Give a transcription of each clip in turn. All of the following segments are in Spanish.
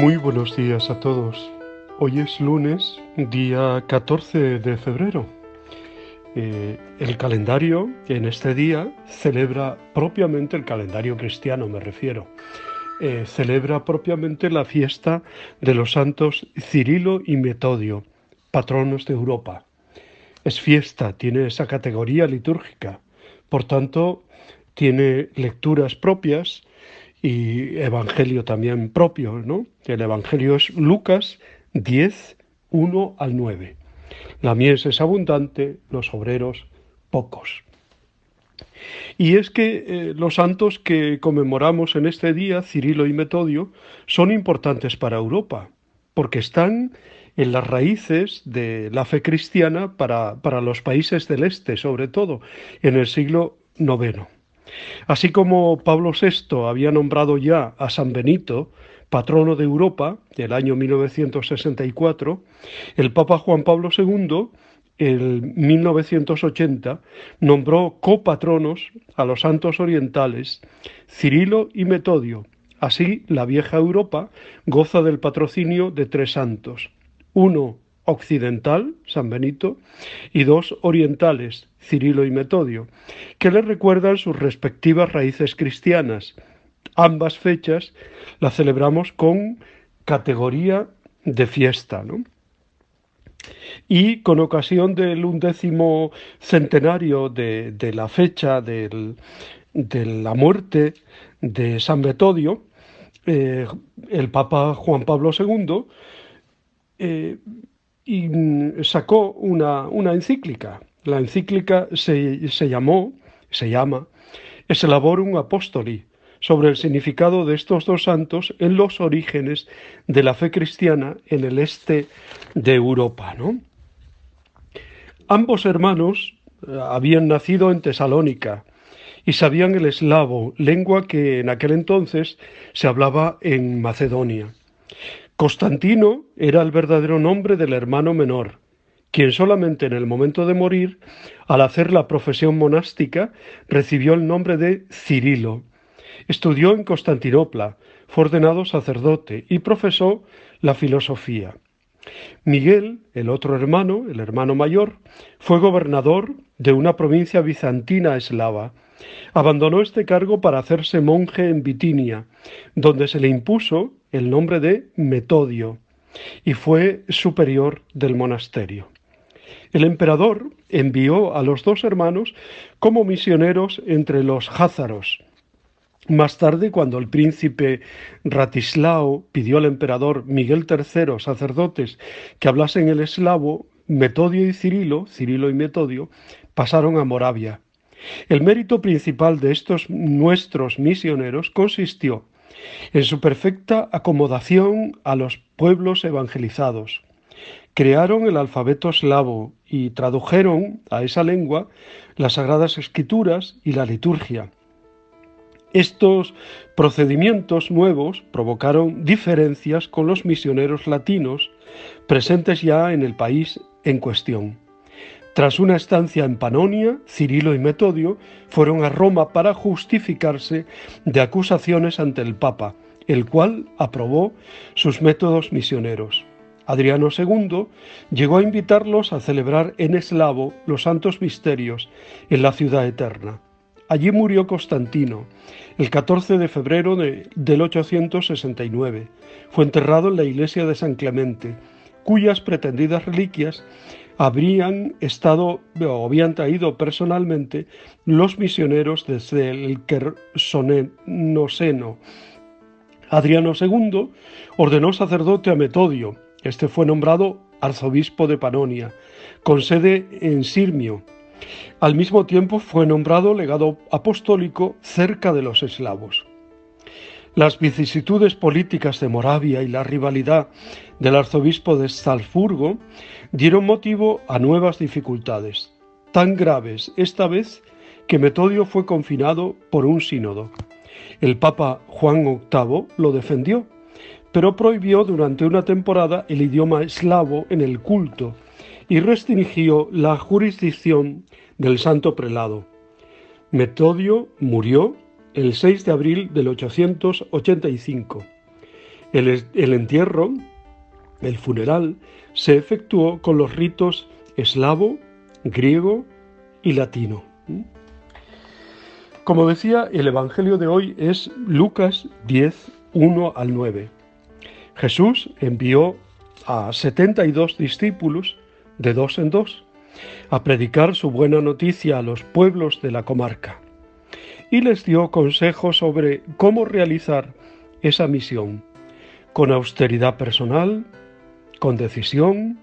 Muy buenos días a todos. Hoy es lunes, día 14 de febrero. El calendario en este día celebra propiamente, el calendario cristiano me refiero, celebra propiamente la fiesta de los santos Cirilo y Metodio, patronos de Europa. Es fiesta, tiene esa categoría litúrgica, por tanto tiene lecturas propias y evangelio también propio, ¿no? El evangelio es Lucas 10, 1 al 9. La mies es abundante, los obreros pocos. Y es que los santos que conmemoramos en este día, Cirilo y Metodio, son importantes para Europa, porque están en las raíces de la fe cristiana para los países del este, sobre todo en el siglo IX. Así como Pablo VI había nombrado ya a San Benito patrono de Europa el año 1964, el Papa Juan Pablo II en 1980 nombró copatronos a los santos orientales Cirilo y Metodio. Así, la vieja Europa goza del patrocinio de tres santos: uno occidental, San Benito, y dos orientales, Cirilo y Metodio, que le recuerdan sus respectivas raíces cristianas. Ambas fechas las celebramos con categoría de fiesta, ¿no? Y con ocasión del 11º centenario de la fecha de la muerte de San Metodio, eh, el Papa Juan Pablo II sacó una encíclica. La encíclica se llama Es Laborum Apostoli, sobre el significado de estos dos santos en los orígenes de la fe cristiana en el este de Europa, ¿no? Ambos hermanos habían nacido en Tesalónica y sabían el eslavo, lengua que en aquel entonces se hablaba en Macedonia. Constantino era el verdadero nombre del hermano menor, quien solamente en el momento de morir, al hacer la profesión monástica, recibió el nombre de Cirilo. Estudió en Constantinopla, fue ordenado sacerdote y profesó la filosofía. Miguel, el otro hermano, el hermano mayor, fue gobernador de una provincia bizantina eslava. Abandonó este cargo para hacerse monje en Bitinia, donde se le impuso el nombre de Metodio, y fue superior del monasterio. El emperador envió a los dos hermanos como misioneros entre los jázaros. Más tarde, cuando el príncipe Ratislao pidió al emperador Miguel III sacerdotes que hablasen el eslavo, Metodio y Cirilo, Cirilo y Metodio, pasaron a Moravia. El mérito principal de estos nuestros misioneros consistió en su perfecta acomodación a los pueblos evangelizados. Crearon el alfabeto eslavo y tradujeron a esa lengua las Sagradas Escrituras y la liturgia. Estos procedimientos nuevos provocaron diferencias con los misioneros latinos presentes ya en el país en cuestión. Tras una estancia en Panonia, Cirilo y Metodio fueron a Roma para justificarse de acusaciones ante el Papa, el cual aprobó sus métodos misioneros. Adriano II llegó a invitarlos a celebrar en eslavo los santos misterios en la ciudad eterna. Allí murió Constantino, el 14 de febrero del 869. Fue enterrado en la iglesia de San Clemente, cuyas pretendidas reliquias habían traído personalmente los misioneros desde el Quersoneseno. Adriano II ordenó sacerdote a Metodio. Este fue nombrado arzobispo de Panonia, con sede en Sirmio. Al mismo tiempo fue nombrado legado apostólico cerca de los eslavos. Las vicisitudes políticas de Moravia y la rivalidad del arzobispo de Salzburgo dieron motivo a nuevas dificultades, tan graves esta vez que Metodio fue confinado por un sínodo. El Papa Juan VIII lo defendió, pero prohibió durante una temporada el idioma eslavo en el culto y restringió la jurisdicción del santo prelado. Metodio murió el 6 de abril del 885. El entierro, el funeral, se efectuó con los ritos eslavo, griego y latino. Como decía, el Evangelio de hoy es Lucas 10, 1 al 9. Jesús envió a 72 discípulos de dos en dos a predicar su buena noticia a los pueblos de la comarca y les dio consejos sobre cómo realizar esa misión, con austeridad personal, con decisión,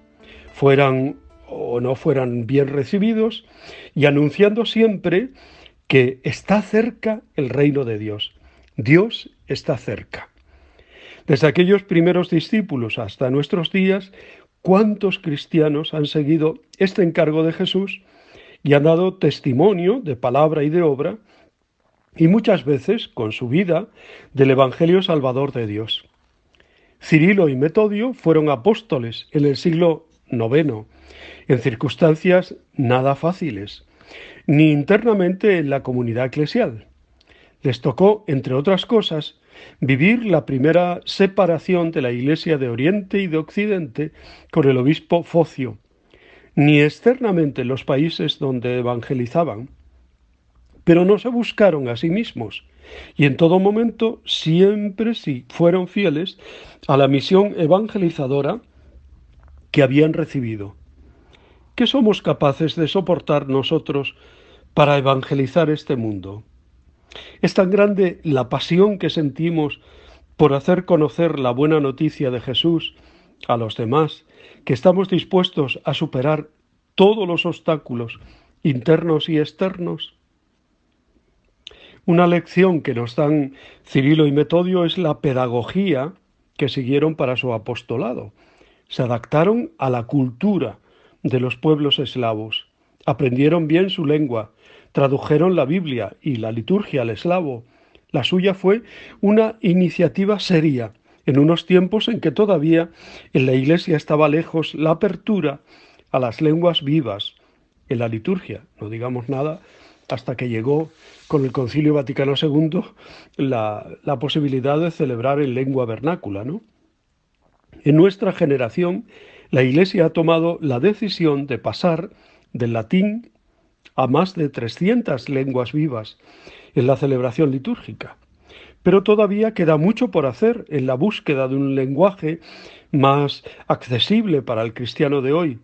fueran o no fueran bien recibidos, y anunciando siempre que está cerca el reino de Dios. Dios está cerca. Desde aquellos primeros discípulos hasta nuestros días, ¿cuántos cristianos han seguido este encargo de Jesús y han dado testimonio de palabra y de obra, y muchas veces con su vida, del Evangelio salvador de Dios? Cirilo y Metodio fueron apóstoles en el siglo IX, en circunstancias nada fáciles, ni internamente en la comunidad eclesial. Les tocó, entre otras cosas, vivir la primera separación de la Iglesia de Oriente y de Occidente con el obispo Focio, ni externamente en los países donde evangelizaban, pero no se buscaron a sí mismos, y en todo momento siempre sí fueron fieles a la misión evangelizadora que habían recibido. ¿Qué somos capaces de soportar nosotros para evangelizar este mundo? Es tan grande la pasión que sentimos por hacer conocer la buena noticia de Jesús a los demás, que estamos dispuestos a superar todos los obstáculos internos y externos. Una lección que nos dan Cirilo y Metodio es la pedagogía que siguieron para su apostolado. Se adaptaron a la cultura de los pueblos eslavos, aprendieron bien su lengua, tradujeron la Biblia y la liturgia al eslavo. La suya fue una iniciativa seria, en unos tiempos en que todavía en la Iglesia estaba lejos la apertura a las lenguas vivas en la liturgia. No digamos nada hasta que llegó con el Concilio Vaticano II la posibilidad de celebrar en lengua vernácula, ¿no? En nuestra generación, la Iglesia ha tomado la decisión de pasar del latín a más de 300 lenguas vivas en la celebración litúrgica. Pero todavía queda mucho por hacer en la búsqueda de un lenguaje más accesible para el cristiano de hoy.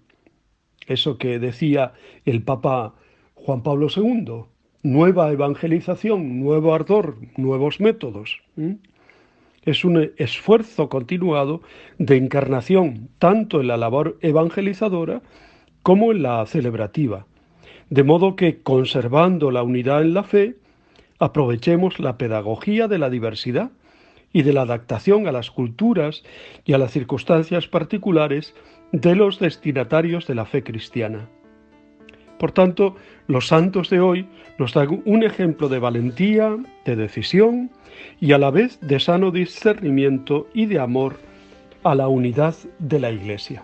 Eso que decía el Papa Juan Pablo II, nueva evangelización, nuevo ardor, nuevos métodos. Es un esfuerzo continuado de encarnación, tanto en la labor evangelizadora como en la celebrativa. De modo que, conservando la unidad en la fe, aprovechemos la pedagogía de la diversidad y de la adaptación a las culturas y a las circunstancias particulares de los destinatarios de la fe cristiana. Por tanto, los santos de hoy nos dan un ejemplo de valentía, de decisión y a la vez de sano discernimiento y de amor a la unidad de la Iglesia.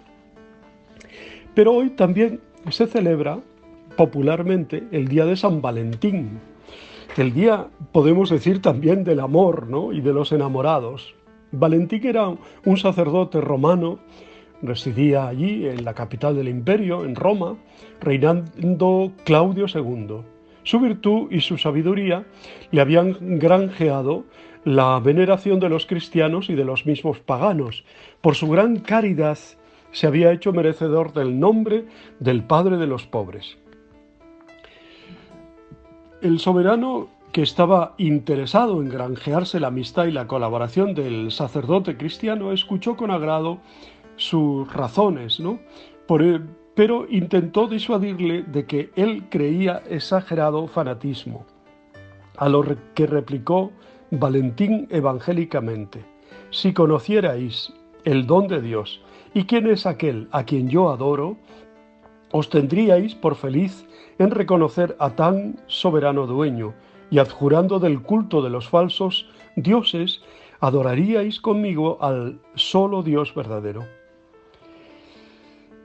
Pero hoy también se celebra popularmente el día de San Valentín, el día, podemos decir, también del amor, ¿no?, y de los enamorados. Valentín era un sacerdote romano, residía allí en la capital del imperio, en Roma, reinando Claudio II. Su virtud y su sabiduría le habían granjeado la veneración de los cristianos y de los mismos paganos. Por su gran caridad se había hecho merecedor del nombre del Padre de los pobres. El soberano, que estaba interesado en granjearse la amistad y la colaboración del sacerdote cristiano, escuchó con agrado sus razones, ¿no? Pero intentó disuadirle de que él creía exagerado fanatismo, a lo que replicó Valentín evangélicamente: si conocierais el don de Dios y quién es aquel a quien yo adoro, os tendríais por feliz en reconocer a tan soberano dueño, y adjurando del culto de los falsos dioses, adoraríais conmigo al solo Dios verdadero.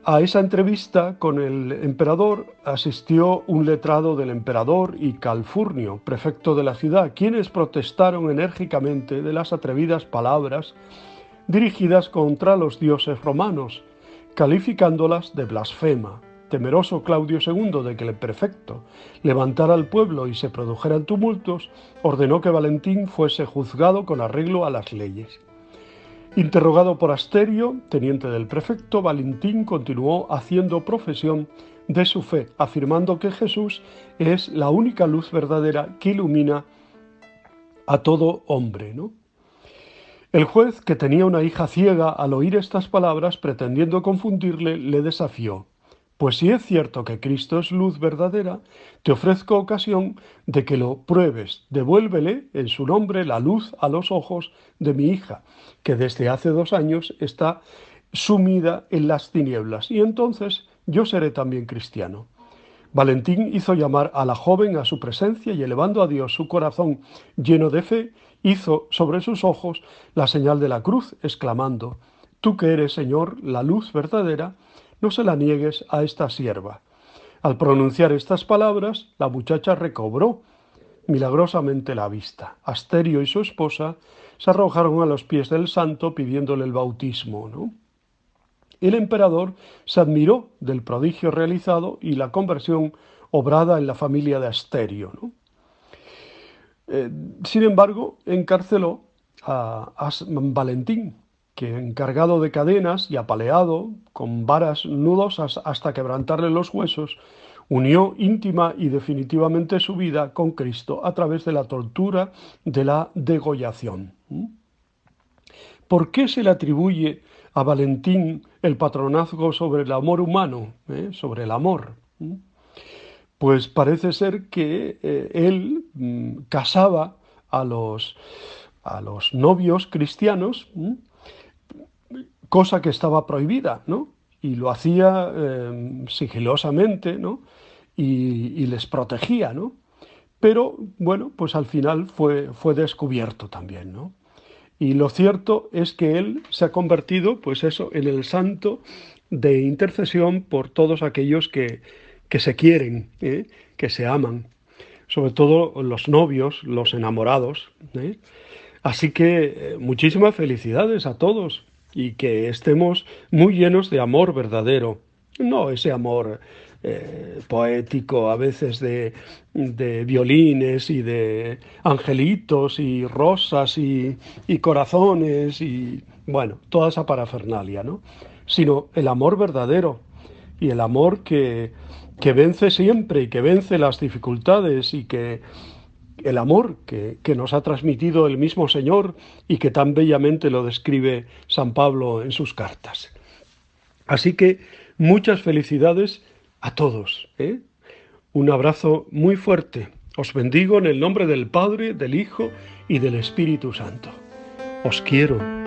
A esa entrevista con el emperador asistió un letrado del emperador y Calfurnio, prefecto de la ciudad, quienes protestaron enérgicamente de las atrevidas palabras dirigidas contra los dioses romanos, calificándolas de blasfema. Temeroso Claudio II de que el prefecto levantara al pueblo y se produjeran tumultos, ordenó que Valentín fuese juzgado con arreglo a las leyes. Interrogado por Asterio, teniente del prefecto, Valentín continuó haciendo profesión de su fe, afirmando que Jesús es la única luz verdadera que ilumina a todo hombre, ¿no? El juez, que tenía una hija ciega, al oír estas palabras, pretendiendo confundirle, le desafió: «Pues si es cierto que Cristo es luz verdadera, te ofrezco ocasión de que lo pruebes. Devuélvele en su nombre la luz a los ojos de mi hija, que desde hace 2 años está sumida en las tinieblas, y entonces yo seré también cristiano». Valentín hizo llamar a la joven a su presencia y, elevando a Dios su corazón lleno de fe, hizo sobre sus ojos la señal de la cruz, exclamando: «Tú que eres, Señor, la luz verdadera, no se la niegues a esta sierva». Al pronunciar estas palabras, la muchacha recobró milagrosamente la vista. Asterio y su esposa se arrojaron a los pies del santo pidiéndole el bautismo, ¿no? El emperador se admiró del prodigio realizado y la conversión obrada en la familia de Asterio, ¿no? Sin embargo, encarceló a Valentín, que, encargado de cadenas y apaleado con varas nudosas hasta quebrantarle los huesos, unió íntima y definitivamente su vida con Cristo a través de la tortura de la degollación. ¿Por qué se le atribuye a Valentín el patronazgo sobre el amor humano, sobre el amor? Pues parece ser que él casaba a los novios cristianos, cosa que estaba prohibida, ¿no? Y lo hacía sigilosamente, ¿no? Y les protegía, ¿no? Pero, bueno, pues al final fue descubierto también, ¿no? Y lo cierto es que él se ha convertido, pues eso, en el santo de intercesión por todos aquellos que se quieren, que se aman, sobre todo los novios, los enamorados. Así que muchísimas felicidades a todos y que estemos muy llenos de amor verdadero, no ese amor poético, a veces de violines y de angelitos y rosas y corazones y, bueno, toda esa parafernalia, ¿no? Sino el amor verdadero y el amor que vence siempre y que vence las dificultades y que el amor que nos ha transmitido el mismo Señor y que tan bellamente lo describe San Pablo en sus cartas. Así que muchas felicidades a todos, ¿eh? Un abrazo muy fuerte. Os bendigo en el nombre del Padre, del Hijo y del Espíritu Santo. Os quiero.